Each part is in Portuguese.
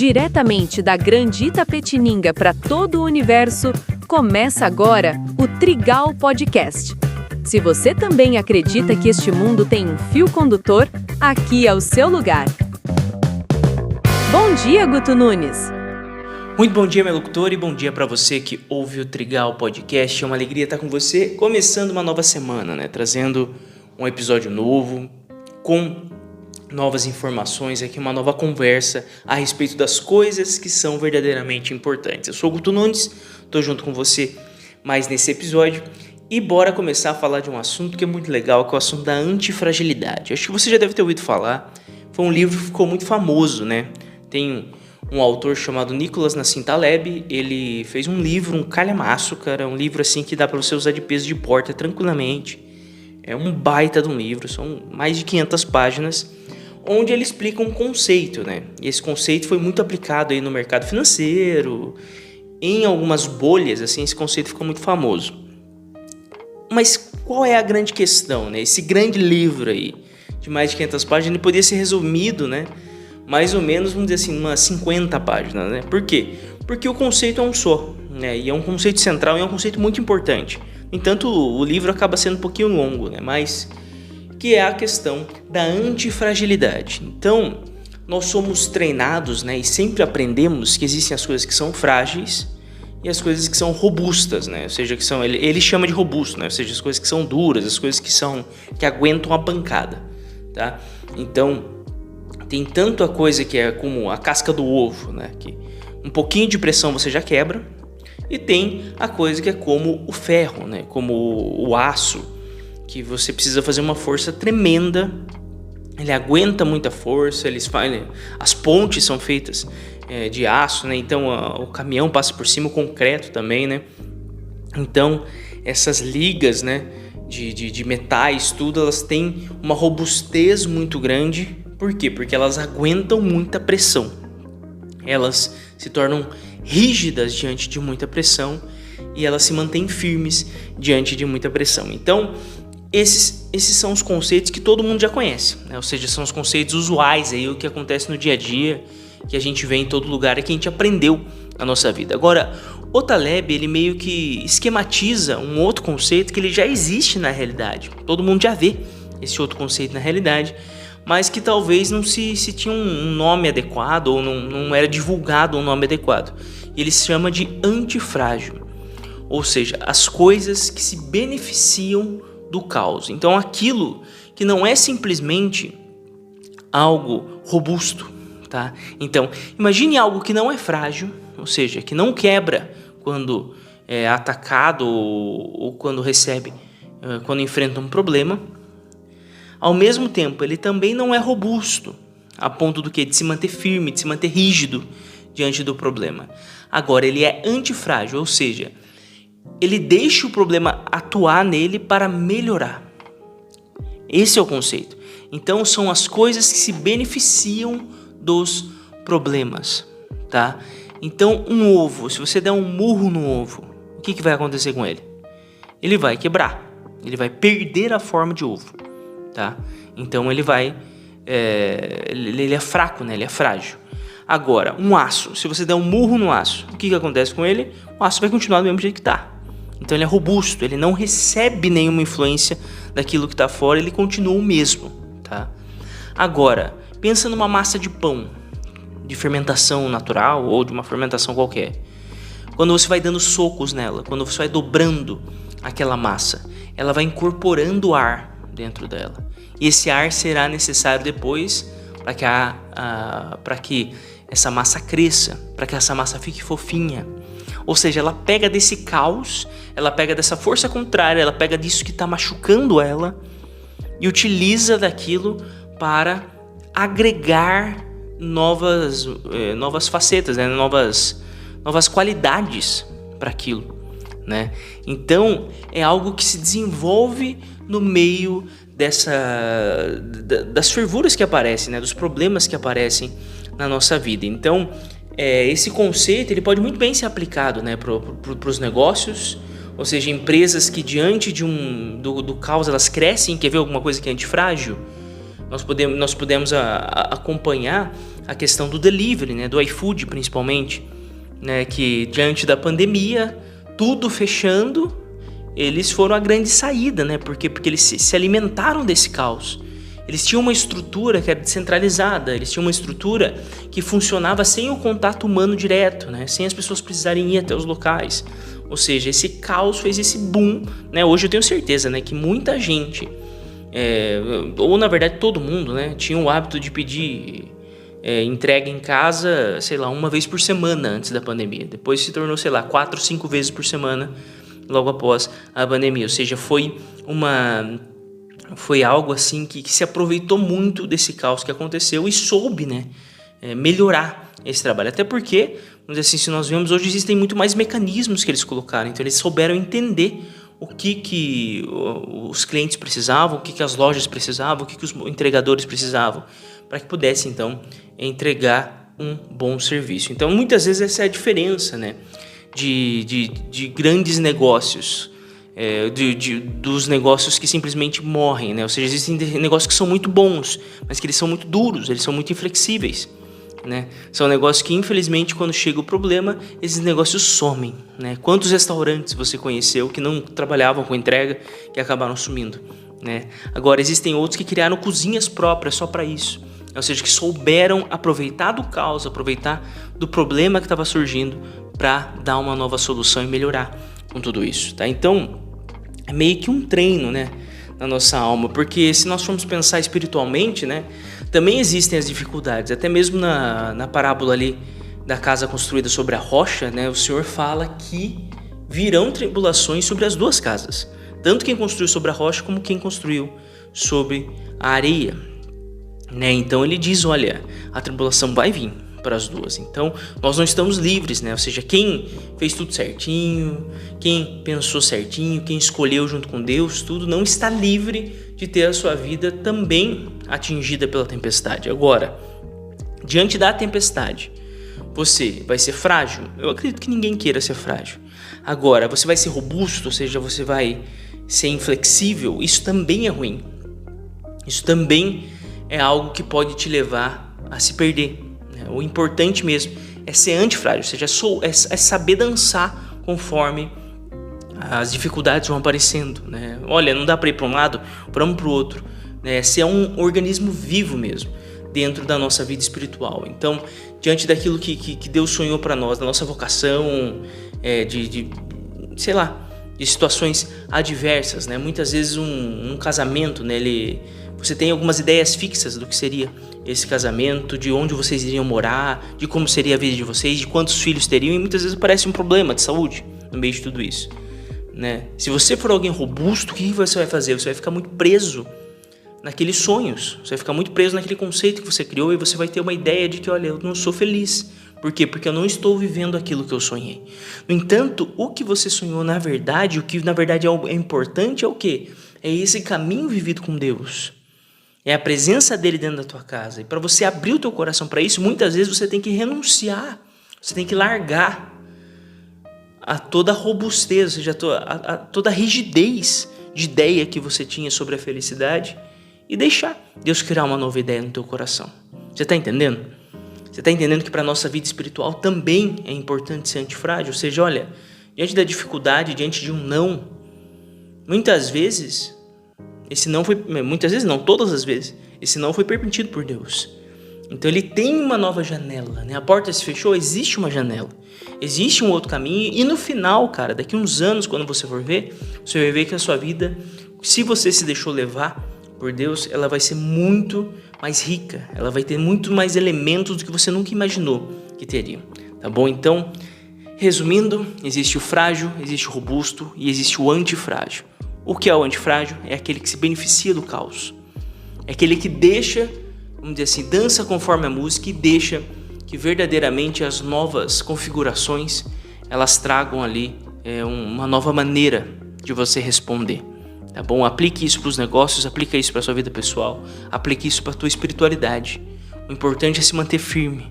Diretamente da Grande Itapetininga para todo o universo, começa agora o Trigal Podcast. Se você também acredita que este mundo tem um fio condutor, aqui é o seu lugar. Bom dia, Guto Nunes! Muito bom dia, meu locutor, e bom dia para você que ouve o Trigal Podcast. É uma alegria estar com você, começando uma nova semana, né? Trazendo um episódio novo, com novas informações aqui, uma nova conversa a respeito das coisas que são verdadeiramente importantes. Eu sou o Guto Nunes, estou junto com você mais nesse episódio e bora começar a falar de um assunto que é muito legal, que é o assunto da antifragilidade. Acho que você já deve ter ouvido falar, foi um livro que ficou muito famoso, né? Tem um autor chamado Nicholas Nassim Taleb, ele fez um livro, um calhamaço, cara, um livro assim que dá para você usar de peso de porta tranquilamente. É um baita de um livro, são mais de 500 páginas, onde ele explica um conceito, né? E esse conceito foi muito aplicado aí no mercado financeiro, em algumas bolhas, assim, esse conceito ficou muito famoso. Mas qual é a grande questão, né? Esse grande livro aí, de mais de 500 páginas, ele poderia ser resumido, né? Mais ou menos, vamos dizer assim, umas 50 páginas, né? Por quê? Porque o conceito é um só, né? E é um conceito central e é um conceito muito importante. No entanto, o livro acaba sendo um pouquinho longo, né? Mas que é a questão da antifragilidade. Então, nós somos treinados, né? E sempre aprendemos que existem as coisas que são frágeis e as coisas que são robustas, né? Ou seja, que são, ele chama de robusto, né? Ou seja, as coisas que são duras, as coisas que aguentam a pancada, tá? Então, tem tanto a coisa que é como a casca do ovo, né? Que um pouquinho de pressão você já quebra. E tem a coisa que é como o ferro, né? Como o aço, que você precisa fazer uma força tremenda. Ele aguenta muita força, as pontes são feitas de aço, né? Então o caminhão passa por cima, o concreto também, né? Então essas ligas, né? De metais, tudo, elas têm uma robustez muito grande. Por quê? Porque elas aguentam muita pressão. Elas se tornam rígidas diante de muita pressão e elas se mantêm firmes diante de muita pressão. Então, esses são os conceitos que todo mundo já conhece, né? Ou seja, são os conceitos usuais, aí, o que acontece no dia a dia, que a gente vê em todo lugar e que a gente aprendeu na nossa vida. Agora, o Taleb, ele meio que esquematiza um outro conceito que ele já existe na realidade. Todo mundo já vê esse outro conceito na realidade, mas que talvez não se tinha um nome adequado ou não era divulgado um nome adequado. E ele se chama de antifrágil, ou seja, as coisas que se beneficiam do caos. Então aquilo que não é simplesmente algo robusto, tá? Então imagine algo que não é frágil, ou seja, que não quebra quando é atacado ou quando quando enfrenta um problema. Ao mesmo tempo, ele também não é robusto, a ponto do que? De se manter firme, de se manter rígido diante do problema. Agora, ele é antifrágil, ou seja, ele deixa o problema atuar nele para melhorar. Esse é o conceito. Então, são as coisas que se beneficiam dos problemas, tá? Então, um ovo, se você der um murro no ovo, o que vai acontecer com ele? Ele vai quebrar, ele vai perder a forma de ovo. Tá? Então ele ele é fraco, né? Ele é frágil. Agora, um aço, se você der um murro no aço, o que acontece com ele? O aço vai continuar do mesmo jeito que está. Então ele é robusto, ele não recebe nenhuma influência daquilo que está fora, ele continua o mesmo, tá? Agora, pensa numa massa de pão, de fermentação natural ou de uma fermentação qualquer. Quando você vai dando socos nela, quando você vai dobrando aquela massa, ela vai incorporando ar dentro dela. E esse ar será necessário depois para que essa massa cresça, para que essa massa fique fofinha. Ou seja, ela pega desse caos, ela pega dessa força contrária, ela pega disso que está machucando ela e utiliza daquilo para agregar novas facetas, né? novas qualidades para aquilo, né? Então é algo que se desenvolve no meio das fervuras que aparecem, né? Dos problemas que aparecem na nossa vida. Então esse conceito ele pode muito bem ser aplicado, né? Para os negócios, ou seja, empresas que diante do caos elas crescem. Quer ver alguma coisa que é antifrágil? Nós pudemos acompanhar a questão do delivery, né, do iFood principalmente, né, que diante da pandemia, tudo fechando, eles foram a grande saída, né, porque eles se alimentaram desse caos. Eles tinham uma estrutura que era descentralizada, eles tinham uma estrutura que funcionava sem o contato humano direto, né? Sem as pessoas precisarem ir até os locais. Ou seja, esse caos fez esse boom, né? Hoje eu tenho certeza, né, que muita gente, ou na verdade todo mundo, né, tinha o hábito de pedir entrega em casa, sei lá, uma vez por semana antes da pandemia. Depois se tornou, sei lá, 4, 5 vezes por semana logo após a pandemia. Ou seja, foi algo assim que se aproveitou muito desse caos que aconteceu e soube, né, melhorar esse trabalho. Até porque, vamos dizer assim, se nós vemos hoje, existem muito mais mecanismos que eles colocaram. Então eles souberam entender o que os clientes precisavam, o que as lojas precisavam, o que os entregadores precisavam, para que pudessem então entregar um bom serviço. Então muitas vezes essa é a diferença, né, de grandes negócios, dos negócios que simplesmente morrem, né? Ou seja, existem negócios que são muito bons, mas que eles são muito duros, eles são muito inflexíveis, né? São negócios que, infelizmente, quando chega o problema, esses negócios somem, né? Quantos restaurantes você conheceu que não trabalhavam com entrega, que acabaram sumindo, né? Agora, existem outros que criaram cozinhas próprias só para isso, ou seja, que souberam aproveitar do caos, aproveitar do problema que estava surgindo para dar uma nova solução e melhorar com tudo isso, tá? Então, é meio que um treino, né, na nossa alma, porque se nós formos pensar espiritualmente, né, também existem as dificuldades. Até mesmo na parábola ali da casa construída sobre a rocha, né, o Senhor fala que virão tribulações sobre as duas casas, tanto quem construiu sobre a rocha como quem construiu sobre a areia, né? Então ele diz, olha, a tribulação vai vir para as duas. Então nós não estamos livres, né? Ou seja, quem fez tudo certinho, quem pensou certinho, quem escolheu junto com Deus, tudo, não está livre de ter a sua vida também atingida pela tempestade. Agora, diante da tempestade, você vai ser frágil? Eu acredito que ninguém queira ser frágil. Agora, você vai ser robusto, ou seja, você vai ser inflexível? Isso também é ruim. Isso também é algo que pode te levar a se perder. O importante mesmo é ser antifrágil, ou seja, é saber dançar conforme as dificuldades vão aparecendo, né? Olha, não dá para ir para um lado, para o outro, né? Ser um organismo vivo mesmo dentro da nossa vida espiritual. Então, diante daquilo que Deus sonhou para nós, da nossa vocação, sei lá, de situações adversas, né? Muitas vezes um casamento, né? Você tem algumas ideias fixas do que seria esse casamento, de onde vocês iriam morar, de como seria a vida de vocês, de quantos filhos teriam, e muitas vezes aparece um problema de saúde no meio de tudo isso, né? Se você for alguém robusto, o que você vai fazer? Você vai ficar muito preso naqueles sonhos, você vai ficar muito preso naquele conceito que você criou e você vai ter uma ideia de que, olha, eu não sou feliz. Por quê? Porque eu não estou vivendo aquilo que eu sonhei. No entanto, o que você sonhou na verdade, o que na verdade é importante é o quê? É esse caminho vivido com Deus. É a presença dele dentro da tua casa. E para você abrir o teu coração para isso, muitas vezes você tem que renunciar. Você tem que largar a toda a robustez, ou seja, toda a rigidez de ideia que você tinha sobre a felicidade e deixar Deus criar uma nova ideia no teu coração. Você está entendendo? Você está entendendo que para a nossa vida espiritual também é importante ser antifrágil? Ou seja, olha, diante da dificuldade, diante de um não, muitas vezes, todas as vezes, esse não foi permitido por Deus. Então ele tem uma nova janela, né? A porta se fechou, existe uma janela, existe um outro caminho, e no final, cara, daqui uns anos, quando você for ver, você vai ver que a sua vida, se você se deixou levar por Deus, ela vai ser muito mais rica, ela vai ter muito mais elementos do que você nunca imaginou que teria, tá bom? Então, resumindo, existe o frágil, existe o robusto e existe o antifrágil. O que é o antifrágil? É aquele que se beneficia do caos, é aquele que deixa, vamos dizer assim, dança conforme a música e deixa que verdadeiramente as novas configurações, elas tragam ali uma nova maneira de você responder. Tá bom? Aplique isso para os negócios, aplique isso para a sua vida pessoal, aplique isso para a tua espiritualidade. O importante é se manter firme,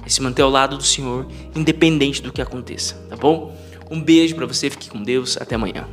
é se manter ao lado do Senhor, independente do que aconteça, tá bom? Um beijo para você, fique com Deus, até amanhã.